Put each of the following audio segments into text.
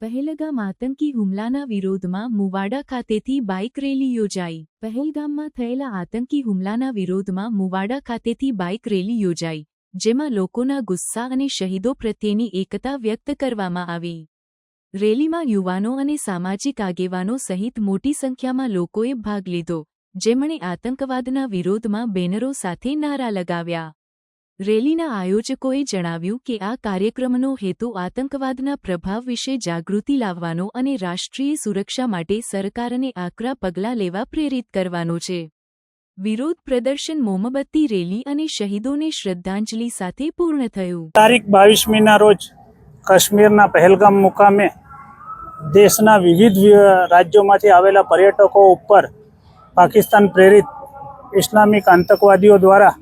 પહેલગામ આતંકી હુમલાના વિરોધમાં મુવાડા ખાતેથી બાઇક રેલી યોજાઈ। પહેલગામમાં થયેલા આતંકી હુમલાના વિરોધમાં મુવાડા ખાતેથી બાઇક રેલી યોજાઈ, જેમાં લોકોના ગુસ્સા અને શહીદો પ્રત્યેની એકતા વ્યક્ત કરવામાં આવી। રેલીમાં યુવાનો અને સામાજિક આગેવાનો સહિત મોટી સંખ્યામાં લોકોએ ભાગ લીધો, જેમણે આતંકવાદના વિરોધમાં બેનરો સાથે નારા લગાવ્યા। રેલીના આયોજકોએ જણાવ્યું કે આ કાર્યક્રમનો હેતુ આતંકવાદના પ્રભાવ વિશે જાગૃતિ લાવવાનો અને રાષ્ટ્રીય સુરક્ષા માટે સરકારને આકરા પગલાં લેવા પ્રેરિત કરવાનો છે। વિરોધ પ્રદર્શન મોમબત્તી રેલી અને શહીદોને શ્રદ્ધાંજલિ સાથે પૂર્ણ થયું। તારીખ 22મીના રોજ કાશ્મીરના પહેલગામ મુકામે દેશના વિવિધ રાજ્યોમાંથી આવેલા પર્યટકો ઉપર પાકિસ્તાન પ્રેરિત ઇસ્લામિક આતંકવાદીઓ દ્વારા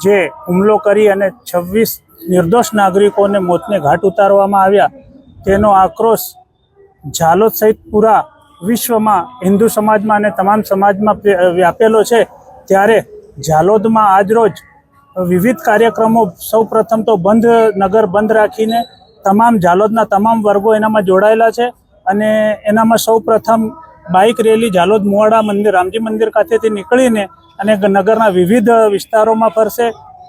જે હુમલો કરી અને 26 નિર્દોષ નાગરિકોને મોતને ઘાટ ઉતારવામાં આવ્યા, તેનો આક્રોશ ઝાલોદ સહિત પૂરા વિશ્વમાં હિન્દુ સમાજમાં અને તમામ સમાજમાં વ્યાપેલો છે। ત્યારે ઝાલોદમાં આજરોજ વિવિધ કાર્યક્રમો સૌપ્રથમ તો નગર બંધ રાખીને તમામ ઝાલોદના તમામ વર્ગો એનામાં જોડાયેલા છે અને એનામાં સૌપ્રથમ બાઇક રેલી ઝાલોદ મુવાડા મંદિર રામજી મંદિર ખાતેથી નીકળીને અને નગરના વિવિધ વિસ્તારોમાં ફરશે।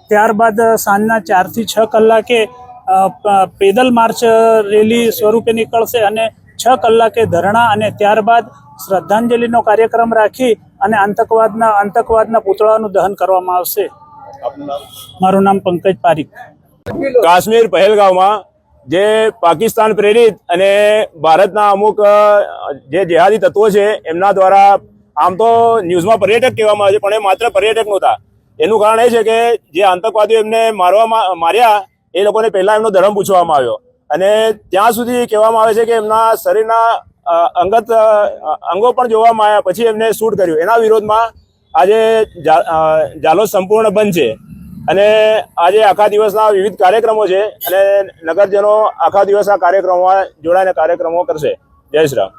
ત્યારબાદ સાંજના 4 થી 6 કલાકે પેદલ માર્ચ રેલી સ્વરૂપે નીકળશે અને 6 કલાકે ધરણા અને ત્યારબાદ શ્રદ્ધાંજલિનો કાર્યક્રમ રાખી અને આતંકવાદના પુતળાનું દહન કરવામાં આવશે। મારું નામ પંકજ પારીક। કાશ્મીર પહેલગામમાં જે પાકિસ્તાન પ્રેરિત અને ભારતના અમુક જે જેહાદી તત્વો છે એમના દ્વારા આમ તો ન્યૂઝમાં પર્યટક કહેવામાં આવે છે, પણ એ માત્ર પર્યટક નહોતા। એનું કારણ એ છે કે જે આતંકવાદીઓ એમને માર્યા એ લોકોને પહેલાં એમનો ધર્મ પૂછવામાં આવ્યો અને ત્યાં સુધી કહેવામાં આવે છે કે એમના શરીરના અંગત અંગો પણ જોવામાં આવ્યા, પછી એમને શૂટ કર્યું। એના વિરોધમાં આજે ઝાલોદ સંપૂર્ણ બંધ છે અને આજે આખા દિવસના વિવિધ કાર્યક્રમો છે અને નગરજનો આખા દિવસ આ કાર્યક્રમોમાં જોડાઈને કાર્યક્રમો કરશે। જય શ્રી રામ।